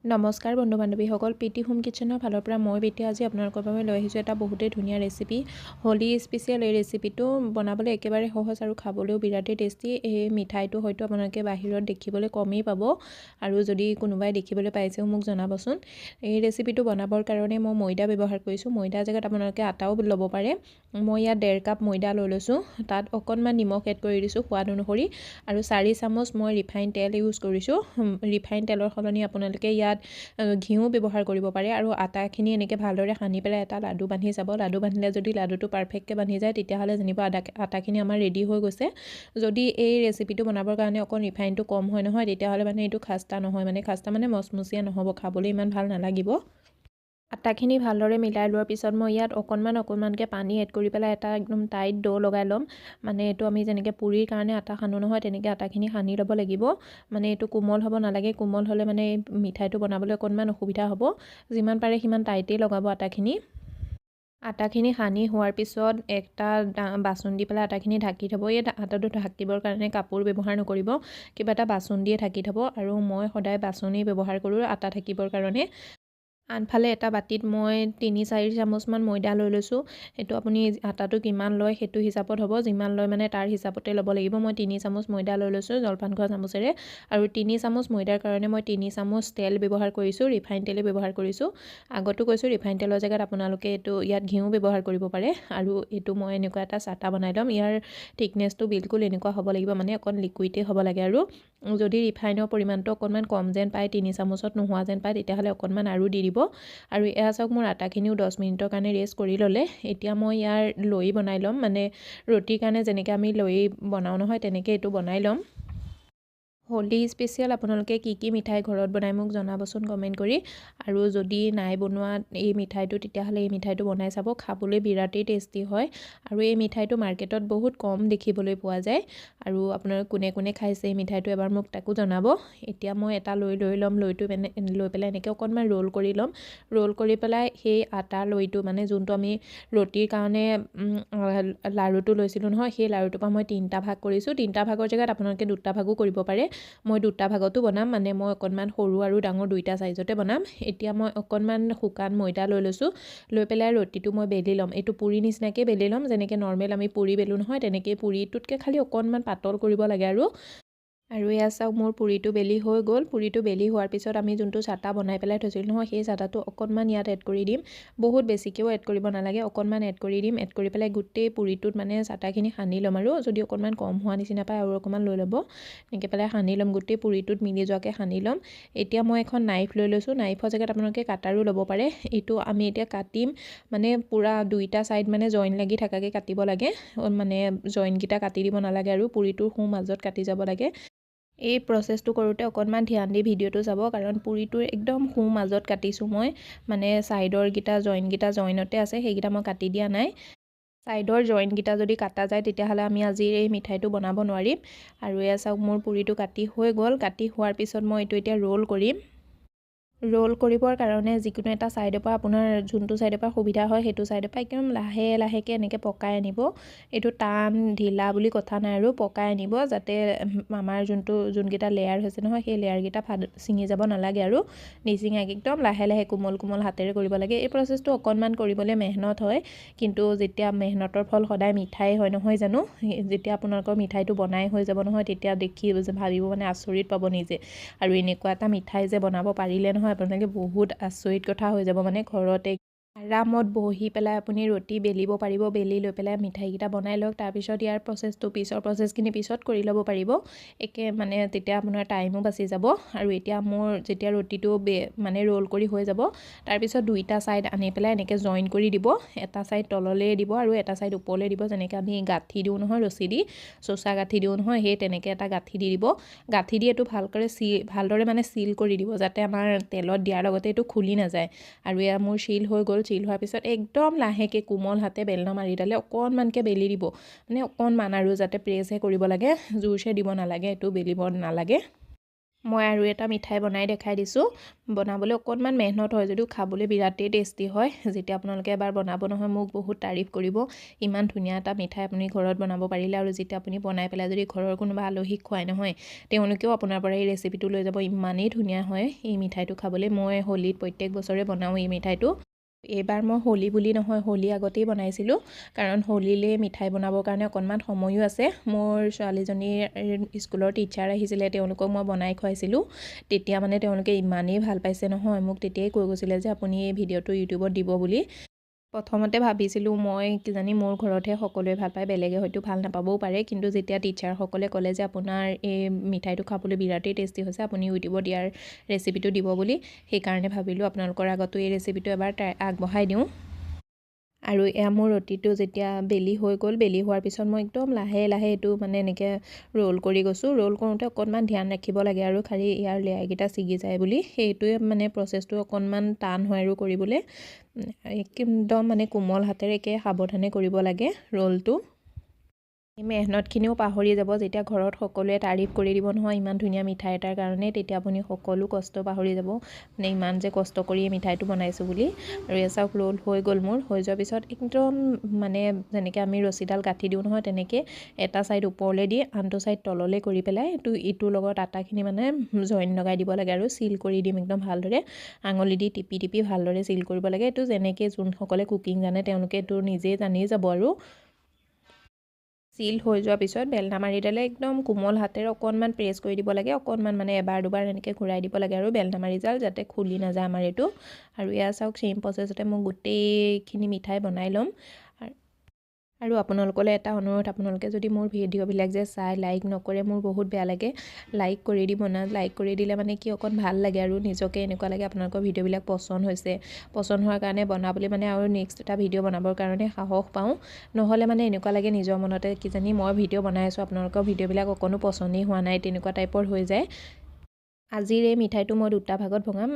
নমস্কাৰ বন্ধু বান্ধৱীসকল, প্ৰীতি হোম কিচেনৰ ফালৰ পৰা মই বিতি আজি আপোনালোকৰ বাবে লৈ আহিছোঁ এটা বহুতেই ধুনীয়া ৰেচিপি, হোলি স্পেচিয়েল। এই ৰেচিপিটো বনাবলৈ একেবাৰে সহজ আৰু খাবলৈও বিৰাটেই টেষ্টি। এই মিঠাইটো হয়তো আপোনালোকে বাহিৰত দেখিবলৈ কমেই পাব, আৰু যদি কোনোবাই দেখিবলৈ পাইছেও মোক জনাবচোন। এই ৰেচিপিটো বনাবৰ কাৰণে মই ময়দা ব্যৱহাৰ কৰিছোঁ। ময়দাৰ জেগাত আপোনালোকে আটাও ল'ব পাৰে। মই ইয়াত 1.5 কাপ ময়দা লৈ লৈছোঁ। তাত অকণমান নিমখ এড কৰি দিছোঁ সোৱাদ অনুসৰি, আৰু 4 চামুচ মই ৰিফাইন তেল ইউজ কৰিছোঁ। ৰিফাইন তেলৰ সলনি আপোনালোকে ইয়াত ঘিউ ব্যৱহাৰ কৰিব পাৰে। আৰু আটাখিনি এনেকৈ ভালদৰে সানি পেলাই এটা লাডু বান্ধি যাব। লাডু বান্ধিলে যদি লাডুটো পাৰফেক্টকৈ বান্ধি যায় তেতিয়াহ'লে জানিব আটাখিনি আমাৰ ৰেডি হৈ গৈছে। যদি এই ৰেচিপিটো বনাবৰ কাৰণে অকণ ৰিফাইনটো কম হয় নহয়, তেতিয়াহ'লে মানে এইটো খাস্তা নহয়, খাস্তা মানে মচমচীয়া নহ'ব, খাবলৈ ইমান ভাল নালাগিব। আটাখিনি ভালদৰে মিলাই লোৱাৰ পিছত মই ইয়াত অকণমানকৈ পানী এড কৰি পেলাই এটা একদম টাইট ডো লগাই ল'ম। এইটো আমি যেনেকৈ পুৰিৰ কাৰণে আটা সানো নহয়, তেনেকৈ আটাখিনি সানি ল'ব লাগিব। এইটো কোমল হ'ব নালাগে, কোমল হ'লে মিঠাইটো বনাবলৈ অকণমান অসুবিধা হ'ব। যিমান পাৰে সিমান টাইটেই লগাব আটাখিনি। আটাখিনি সানি হোৱাৰ পিছত এটা বাচন দি পেলাই আটাখিনি ঢাকি থ'ব। এই আটাটো ঢাকিবৰ কাৰণে কাপোৰ ব্যৱহাৰ নকৰিব, কিবা এটা বাচন দিয়ে ঢাকি থ'ব। আৰু মই সদায় বাচনেই ব্যৱহাৰ কৰোঁ আটা ঢাকিবৰ কাৰণে। আনফালে এটা বাতিত মই 3-4 চামুচমান ময়দা লৈ লৈছোঁ। সেইটো আপুনি আটাটো কিমান লয় সেইটো হিচাপত হ'ব, যিমান লয় তাৰ হিচাপতে ল'ব লাগিব। মই 3 চামুচ ময়দা লৈ লৈছোঁ জলপান খোৱা চামুচেৰে, আৰু 3 চামুচ ময়দাৰ কাৰণে মই 3 চামুচ তেল ব্যৱহাৰ কৰিছোঁ, ৰিফাইন তেলে ব্যৱহাৰ কৰিছোঁ। আগতো কৈছোঁ ৰিফাইন তেলৰ জেগাত আপোনালোকে ইয়াত ঘিউ ব্যৱহাৰ কৰিব পাৰে। আৰু এইটো মই এনেকুৱা এটা চাটা বনাই ল'ম। ইয়াৰ থিকনেছটো বিলকুল এনেকুৱা হ'ব লাগিব, অকণ লিকুইডেই হ'ব লাগে। আৰু যদি ৰিফাইনৰ পৰিমাণটো অকণমান কম যেন পায়, 3 চামুচত নোহোৱা যেন পায়, তেতিয়াহ'লে অকণমান আৰু দি দিব। আৰু এয়া চাওক, মোৰ আটাখিনিও 10 মিনিটৰ কাৰণে ৰেষ্ট কৰি ল'লে। এতিয়া মই ইয়াৰ লই বনাই ল'ম। ৰুটিৰ কাৰণে যেনেকৈ আমি লই বনাওঁ নহয়, তেনেকৈ এইটো বনাই ল'ম। হোলি স্পেচিয়েল আপোনালোকে কি মিঠাই ঘৰত বনাই মোক জনাবচোন কমেণ্ট কৰি। আৰু যদি নাই বনোৱা এই মিঠাইটো, তেতিয়াহ'লে এই মিঠাইটো বনাই চাব, খাবলৈ বিৰাটেই টেষ্টি হয়। আৰু এই মিঠাইটো মাৰ্কেটত বহুত কম দেখিবলৈ পোৱা যায়। আৰু আপোনালোকে কোনে কোনে খাইছে এই মিঠাইটো এবাৰ মোক তাকো জনাব। এতিয়া মই এটা লৈ ল'ম। লইটো লৈ পেলাই এনেকৈ অকণমান ৰোল কৰি ল'ম। ৰোল কৰি পেলাই সেই আটাৰ লইটো যোনটো আমি ৰুটিৰ কাৰণে লাৰুটো লৈছিলোঁ নহয়, সেই লাৰুটোৰ পৰা মই 3টা ভাগ কৰিছোঁ। 3টা ভাগৰ জেগাত আপোনালোকে 2টা ভাগো কৰিব পাৰে। মই 2টা ভাগতো বনাম, মই অকণমান সৰু আৰু ডাঙৰ 2টা চাইজতে বনাম। এতিয়া মই অকণমান শুকান ময়দা লৈ লৈছোঁ। লৈ পেলাই ৰুটিটো মই বেলি ল'ম। এইটো পুৰি নিচিনাকৈ বেলি ল'ম, যেনেকৈ নৰ্মেল আমি পুৰি বেলো নহয়, তেনেকৈ পুৰিটোতকৈ খালি অকণমান পাতল কৰিব লাগে। আৰু এয়া চাওক, মোৰ পুৰিটো বেলি হৈ গ'ল। পুৰিটো বেলি হোৱাৰ পিছত আমি যোনটো চাটা বনাই পেলাই থৈছিলোঁ নহয়, সেই চাটাটো অকণমান ইয়াত এড কৰি দিম। বহুত বেছিকৈও এড কৰিব নালাগে, অকণমান এড কৰি দিম। এড কৰি পেলাই গোটেই পুৰিটোত চাটাখিনি সানি ল'ম। আৰু যদি অকণমান কম হোৱা নিচিনা পায় আৰু অকণমান লৈ ল'ব। এনেকৈ পেলাই সানি ল'ম, গোটেই পুৰিটোত মিলি যোৱাকৈ সানি ল'ম। এতিয়া মই এখন নাইফ লৈ লৈছোঁ। নাইফৰ জেগাত আপোনালোকে কাটাৰো ল'ব পাৰে। এইটো আমি এতিয়া কাটিম, পূৰা 2টা ছাইড জইন লাগি থকাকৈ কাটিব লাগে। জইনকেইটা কাটি দিব নালাগে, আৰু পুৰিটোৰ সোঁ মাজত কাটি যাব লাগে। এই প্ৰচেছটো কৰোঁতে অকণমান ধ্যান দি ভিডিঅ'টো চাব, কাৰণ পুৰিটোৰ একদম সোঁ মাজত কাটিছোঁ মই। ছাইডৰকেইটা জইনকেইটা জইনতে আছে, সেইকেইটা মই কাটি দিয়া নাই। ছাইডৰ জইনকেইটা যদি কাটা যায়, তেতিয়াহ'লে আমি আজি এই মিঠাইটো বনাব নোৱাৰিম। আৰু এয়া চাওক, মোৰ পুৰিটো কাটি হৈ গ'ল। কাটি হোৱাৰ পিছত মই এইটো এতিয়া ৰোল কৰিম। ৰোল কৰিবৰ কাৰণে যিকোনো এটা ছাইডৰ পৰা আপোনাৰ যোনটো ছাইডৰ পৰা সুবিধা হয়, সেইটো ছাইডৰ পৰা একদম লাহেকৈ এনেকৈ পকাই আনিব। এইটো টান ঢিলা বুলি কথা নাই, আৰু পকাই আনিব, যাতে আমাৰ যোনকেইটা লেয়াৰ হৈছে নহয়, সেই লেয়াৰকেইটা ছিঙি যাব নালাগে। আৰু নিচিঙাকৈ একদম লাহে কোমল হাতেৰে কৰিব লাগে। এই প্ৰচেছটো অকণমান কৰিবলৈ মেহনত হয়, কিন্তু যেতিয়া মেহনতৰ ফল সদায় মিঠাই হয় নহয় জানো, যেতিয়া আপোনালোকৰ মিঠাইটো বনাই হৈ যাব নহয়, তেতিয়া দেখি ভাবিব আচৰিত পাব নিজে। আৰু এনেকুৱা এটা মিঠাই যে বনাব পাৰিলে নহয়, আপোনালোকে বহুত আচৰিত কথা হৈ যাব। ঘৰতে আৰামত বহি পেলাই আপুনি ৰুটি বেলিব পাৰিব। বেলি লৈ পেলাই মিঠাইকেইটা বনাই লওক। তাৰপিছত ইয়াৰ পিছৰ প্ৰচেছখিনি পিছত কৰি ল'ব পাৰিব। তেতিয়া আপোনাৰ টাইমো বাচি যাব। আৰু এতিয়া মোৰ যেতিয়া ৰুটিটো ৰোল কৰি হৈ যাব, তাৰপিছত 2টা ছাইড আনি পেলাই এনেকৈ জইন কৰি দিব। এটা ছাইড তললৈ দিব আৰু এটা ছাইড ওপৰলৈ দিব, যেনেকৈ আমি গাঁঠি দিওঁ নহয়, ৰছী দি চোচা গাঁঠি দিওঁ নহয়, সেই তেনেকৈ এটা গাঁঠি দি দিব। গাঁঠি দি এইটো ভালদৰে চিল কৰি দিব, যাতে আমাৰ তেলত দিয়াৰ লগতে এইটো খুলি নাযায়। আৰু এয়া মোৰ চিল হৈ গ'ল। চিল হোৱাৰ পিছত একদম লাহেকৈ কোমল হাতে বেলনা মাৰিডালে অকণমানকৈ বেলি দিব। অকণমান, আৰু যাতে প্ৰেছহে কৰিব লাগে, জোৰছে দিব নালাগে, এইটো বেলিব নালাগে। মই আৰু এটা মিঠাই বনাই দেখাই দিছোঁ। বনাবলৈ অকণমান মেহনত হয় যদিও খাবলৈ বিৰাটেই টেষ্টি হয়। যেতিয়া আপোনালোকে এবাৰ বনাব নহয় মোক বহুত তাৰিফ কৰিব। ইমান ধুনীয়া এটা মিঠাই আপুনি ঘৰত বনাব পাৰিলে, আৰু যেতিয়া আপুনি বনাই পেলাই যদি ঘৰৰ কোনোবা আলহীক খুৱাই নহয়, তেওঁলোকেও আপোনাৰ পৰা এই ৰেচিপিটো লৈ যাব। ইমানেই ধুনীয়া হয় এই মিঠাইটো খাবলৈ। মই হোলীত প্ৰত্যেক বছৰে বনাওঁ এই মিঠাইটো। এইবাৰ মই হোলী বুলি নহয়, হোলী আগতেই বনাইছিলোঁ, কাৰণ হোলীলৈ মিঠাই বনাবৰ কাৰণে অকণমান সময়ো আছে। মোৰ ছোৱালীজনীৰ স্কুলৰ টিচাৰ আহিছিলে, তেওঁলোকক মই বনাই খুৱাইছিলোঁ। তেতিয়া মানে তেওঁলোকে ইমানেই ভাল পাইছে নহয়, মোক তেতিয়াই কৈ গৈছিলে যে আপুনি এই ভিডিঅ'টো ইউটিউবত দিব বুলি। প্ৰথমতে ভাবিছিলোঁ মই কিজানি মোৰ ঘৰতহে সকলোৱে ভাল পায়, বেলেগে হয়তো ভাল নাপাবও পাৰে, কিন্তু যেতিয়া টিচাৰসকলে ক'লে যে আপোনাৰ এই মিঠাইটো খাবলৈ বিৰাটেই টেষ্টি হৈছে, আপুনি ইউটিউবত ইয়াৰ ৰেচিপিটো দিব বুলি, সেইকাৰণে ভাবিলোঁ আপোনালোকৰ আগতো এই ৰেচিপিটো এবাৰ আগবঢ়াই দিওঁ। আৰু এয়া মোৰ ৰুটিটো যেতিয়া বেলি হৈ গ'ল, বেলি হোৱাৰ পিছত মই একদম লাহে লাহে এইটো মানে এনেকৈ ৰোল কৰি গৈছোঁ। ৰোল কৰোঁতে অকণমান ধ্যান ৰাখিব লাগে, আৰু খালি ইয়াৰ লেয়াৰকেইটা ছিগি যায় বুলি, সেইটোৱে মানে প্ৰচেছটো অকণমান টান হয় আৰু কৰিবলৈ। একদম মানে কোমল হাতেৰে একে সাৱধানে কৰিব লাগে ৰোলটো। এই মেহনতখিনিও পাহৰি যাব যেতিয়া ঘৰত সকলোৱে তাৰিফ কৰি দিব নহয় ইমান ধুনীয়া মিঠাই এটাৰ কাৰণে, তেতিয়া আপুনি সকলো কষ্ট পাহৰি যাব, মানে ইমান যে কষ্ট কৰি এই মিঠাইটো বনাইছোঁ বুলি। আৰু এই চাওক ৰোল হৈ গ'ল মোৰ। হৈ যোৱাৰ পিছত একদম মানে যেনেকৈ আমি ৰছীডাল গাঁঠি দিওঁ নহয়, তেনেকৈ এটা ছাইড ওপৰলৈ দি আনটো ছাইড তললৈ কৰি পেলাই ইটোৰ লগত আটাখিনি মানে জইন লগাই দিব লাগে, আৰু চিল কৰি দিম একদম ভালদৰে। আঙুলি দি টিপি টিপি ভালদৰে চিল কৰিব লাগে। এইটো যেনেকৈ যোনসকলে কুকিং জানে তেওঁলোকে এইটো নিজেই জানি যাব। আৰু চিল হৈ যোৱাৰ পিছত বেলনা মাৰিডালে একদম কোমল হাতেৰে অকণমান প্ৰেছ কৰি দিব লাগে, অকণমান মানে এবাৰ দুবাৰ এনেকৈ ঘূৰাই দিব লাগে আৰু বেলনা মাৰিডাল যাতে খুলি নাযায় আমাৰ এইটো। আৰু এয়া চাওক চেম প্ৰচেছতে মই গোটেইখিনি মিঠাই বনাই ল'ম। আৰু আপোনালোকলৈ এটা অনুৰোধ, আপোনালোকে যদি মোৰ ভিডিঅ'বিলাক যে চাই লাইক নকৰে, মোৰ বহুত বেয়া লাগে। লাইক কৰি দিব না, লাইক কৰি দিলে মানে কি অকণ ভাল লাগে, আৰু নিজকে এনেকুৱা লাগে আপোনালোকৰ ভিডিঅ'বিলাক পচন্দ হৈছে। পচন্দ হোৱাৰ কাৰণে বনাবলৈ মানে আৰু নেক্সট এটা ভিডিঅ' বনাবৰ কাৰণে সাহস পাওঁ। নহ'লে মানে এনেকুৱা লাগে নিজৰ মনতে কিজানি মই ভিডিঅ' বনাই আছোঁ, আপোনালোকৰ ভিডিঅ'বিলাক অকণো পচন্দেই হোৱা নাই, তেনেকুৱা টাইপৰ হৈ যায়। আজিৰ এই মিঠাইটো মই দুটা ভাগত ভগাম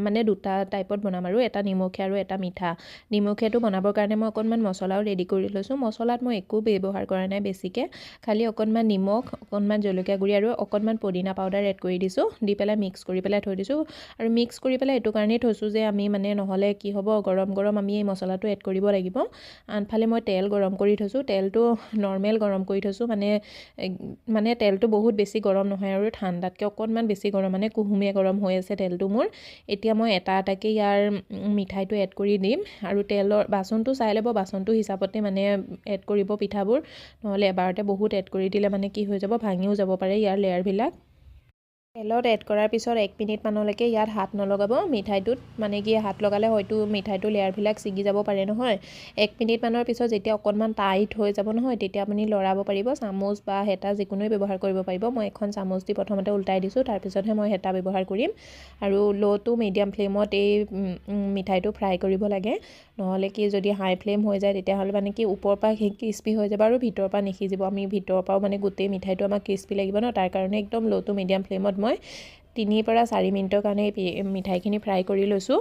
মানে দুটা টাইপত বনাম, আৰু এটা নিমখীয়া আৰু এটা মিঠা। নিমখীয়াটো বনাবৰ কাৰণে মই অকণমান মছলাও ৰেডি কৰি লৈছোঁ। মছলাত মই একো ব্যৱহাৰ কৰা নাই বেছিকৈ, খালি অকণমান নিমখ, অকণমান জলকীয়া গুড়ি আৰু অকণমান পদিনা পাউডাৰ এড কৰি দিছোঁ, দি পেলাই মিক্স কৰি পেলাই থৈ দিছোঁ। আৰু মিক্স কৰি পেলাই এইটো কাৰণেই থৈছোঁ যে আমি মানে নহ'লে কি হ'ব, গৰম গৰম আমি এই মছলাটো এড কৰিব লাগিব। আনফালে মই তেল গৰম কৰি থৈছোঁ, তেলটো নৰ্মেল গৰম কৰি থৈছোঁ, মানে তেলটো বহুত বেছি গৰম নহয়, আৰু ঠাণ্ডাতকৈ অকণমান বেছি গৰম, মানে কুহুমীয়া গৰম হৈ আছে তেলটো মোৰ। এতিয়া মই এটা এটাকৈ ইয়াৰ মিঠাইটো এড কৰি দিম, আৰু তেলৰ বাচনটো চাই ল'ব, বাচনটো হিচাপতে মানে এড কৰিব পিঠাবোৰ, নহ'লে এবাৰতে বহুত এড কৰি দিলে মানে কি হৈ যাব, ভাঙিও যাব পাৰে ইয়াৰ লেয়াৰবিলাক। তেলত এড কৰাৰ পিছত 1 মিনিটমানলৈকে ইয়াত হাত নলগাব মিঠাইটোত, মানে কি হাত লগালে হয়তো মিঠাইটো লেয়াৰবিলাক ছিগি যাব পাৰে নহয়। 1 মিনিটমানৰ পিছত যেতিয়া অকণমান টাইট হৈ যাব নহয়, তেতিয়া আপুনি লৰাব পাৰিব, চামুচ বা হেতা যিকোনোৱে ব্যৱহাৰ কৰিব পাৰিব। মই এখন চামুচ দি প্ৰথমতে উল্টাই দিছোঁ, তাৰপিছতহে মই হেতা ব্যৱহাৰ কৰিম। আৰু ল' টু মিডিয়াম ফ্লেমত এই মিঠাইটো ফ্ৰাই কৰিব লাগে, নহ'লে কি যদি হাই ফ্লেম হৈ যায় তেতিয়াহ'লে মানে কি ওপৰৰ পৰা ক্ৰিস্পি হৈ যাব আৰু ভিতৰৰ পৰা নিসিজিব। আমি ভিতৰৰ পৰাও মানে গোটেই মিঠাইটো আমাক ক্ৰিস্পি লাগিব ন, তাৰ কাৰণে একদম ল' টু মিডিয়াম ফ্লেমত মই 3 পৰা 4 মিনিটৰ কাৰণে এই মিঠাইখিনি ফ্ৰাই কৰি লৈছোঁ।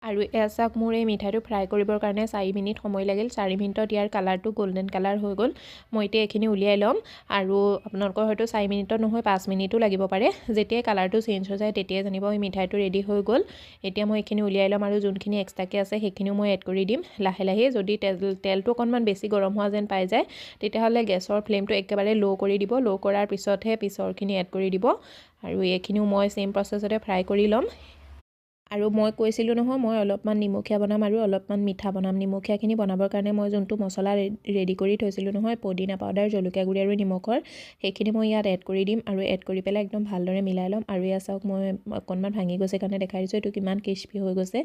আৰু এয়া চাওক মোৰ এই মিঠাইটো ফ্ৰাই কৰিবৰ কাৰণে 4 মিনিট সময় লাগিল। 4 মিনিটত ইয়াৰ কালাৰটো গ'ল্ডেন কালাৰ হৈ গ'ল। মই এতিয়া এইখিনি উলিয়াই ল'ম, আৰু আপোনালোকৰ হয়তো 4 মিনিটত নহয় 5 মিনিটো লাগিব পাৰে। যেতিয়াই কালাৰটো চেঞ্জ হৈ যায় তেতিয়াই জানিব এই মিঠাইটো ৰেডি হৈ গ'ল। এতিয়া মই এইখিনি উলিয়াই ল'ম, আৰু যোনখিনি এক্সট্ৰাকৈ আছে সেইখিনিও মই এড কৰি দিম লাহে লাহে। যদি তেলটো অকণমান বেছি গৰম হোৱা যেন পাই যায় তেতিয়াহ'লে গেছৰ ফ্লেমটো একেবাৰে ল' কৰি দিব, ল' কৰাৰ পিছতহে পিছৰখিনি এড কৰি দিব। আৰু এইখিনিও মই চেম প্ৰচেছতে ফ্ৰাই কৰি ল'ম। আৰু মই কৈছিলোঁ নহয় মই অলপমান নিমখীয়া বনাম আৰু অলপমান মিঠা বনাম। নিমখীয়াখিনি বনাবৰ কাৰণে মই যোনটো মছলা ৰেডি কৰি থৈছিলোঁ নহয়, পদিনা পাউডাৰ, জলকীয়া গুড়ি আৰু নিমখৰ, সেইখিনি মই ইয়াত এড কৰি দিম, আৰু এড কৰি পেলাই একদম ভালদৰে মিলাই ল'ম। আৰু এয়া চাওক মই অকণমান ভাঙি গৈছে কাৰণে দেখাই দিছোঁ, এইটো কিমান ক্ৰিস্পি হৈ গৈছে।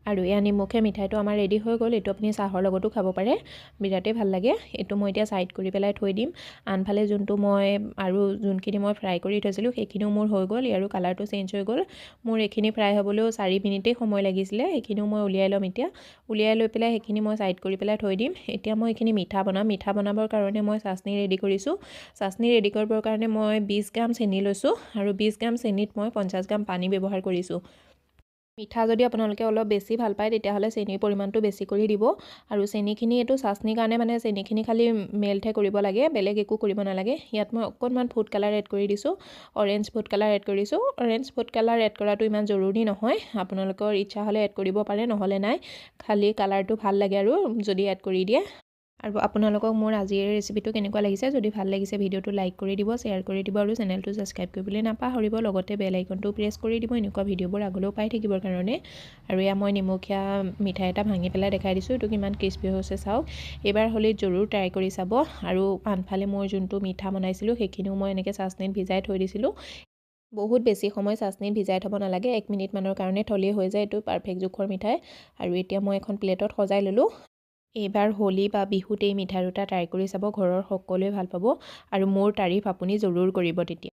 আৰু এয়া নিমখীয়া মিঠাইটো আমাৰ ৰেডি হৈ গ'ল। এইটো আপুনি চাহৰ লগতো খাব পাৰে, বিৰাটেই ভাল লাগে। এইটো মই এতিয়া ছাইড কৰি পেলাই থৈ দিম। আনফালে যোনখিনি মই ফ্ৰাই কৰি থৈছিলোঁ সেইখিনিও মোৰ হৈ গ'ল, ইয়াৰো কালাৰটো চেঞ্জ হৈ গ'ল। মোৰ এইখিনি ফ্ৰাই হ'বলৈও 4 মিনিটেই সময় লাগিছিলে। সেইখিনিও মই উলিয়াই ল'ম এতিয়া। উলিয়াই লৈ পেলাই সেইখিনি মই ছাইড কৰি পেলাই থৈ দিম। এতিয়া মই এইখিনি মিঠা বনাম। মিঠা বনাবৰ কাৰণে মই চাচনি ৰেডি কৰিছোঁ। চাচনি ৰেডি কৰিবৰ কাৰণে মই 20 গ্ৰাম চেনি লৈছোঁ, আৰু 20 গ্ৰাম চেনিত মই 50 গ্ৰাম পানী ব্যৱহাৰ কৰিছোঁ। মিঠা যদি আপোনালোকে অলপ বেছি ভাল পায় তেতিয়াহ'লে চেনিৰ পৰিমাণটো বেছি কৰি দিব আৰু চেনিখিনি এইটো চাচনিৰ কাৰণে মানে চেনিখিনি খালি মেল্টহে কৰিব লাগে, বেলেগ একো কৰিব নালাগে। ইয়াত মই অকণমান ফুড কালাৰ এড কৰি দিছোঁ, অৰেঞ্জ ফুড কালাৰ এড কৰিছোঁ। অৰেঞ্জ ফুড কালাৰ এড কৰাটো ইমান জৰুৰী নহয়, আপোনালোকৰ ইচ্ছা হ'লে এড কৰিব পাৰে, নহ'লে নাই। খালি কালাৰটো ভাল লাগে আৰু যদি এড কৰি দিয়ে। আৰু আপোনালোকক মোৰ আজিৰ ৰেচিপিটো কেনেকুৱা লাগিছে, যদি ভাল লাগিছে ভিডিঅ'টো লাইক কৰি দিব, শ্বেয়াৰ কৰি দিব আৰু চেনেলটো ছাবস্ক্ৰাইব কৰিবলৈ নাপাহৰিব। লগতে বেল আইকনটো প্ৰেছ কৰি দিব এনেকুৱা ভিডিঅ'বোৰ আগলৈও পাই থাকিবৰ কাৰণে। আৰু এয়া মই নিমখীয়া মিঠাই এটা ভাঙি পেলাই দেখাই দিছোঁ, এইটো কিমান ক্ৰিস্পি হৈছে চাওক। এইবাৰ হ'লে জৰুৰ ট্ৰাই কৰি চাব। আৰু আনফালে মই যোনটো মিঠা বনাইছিলোঁ সেইখিনিও মই এনেকৈ চাচনিত ভিজাই থৈ দিছিলোঁ। বহুত বেছি সময় চাচনিত ভিজাই থ'ব নালাগে, 1 মিনিটমানৰ কাৰণে থ'লেই হৈ যায়। এইটো পাৰফেক্ট জোখৰ মিঠাই। আৰু এতিয়া মই এখন প্লেটত সজাই ল'লোঁ। এইবাৰ হোলী বা বিহুত এই মিঠাই দুটা ট্ৰাই কৰি চাব, ঘৰৰ সকলোৱে ভাল পাব আৰু মোৰ তাৰিফ আপুনি জৰুৰ কৰিব তেতিয়া।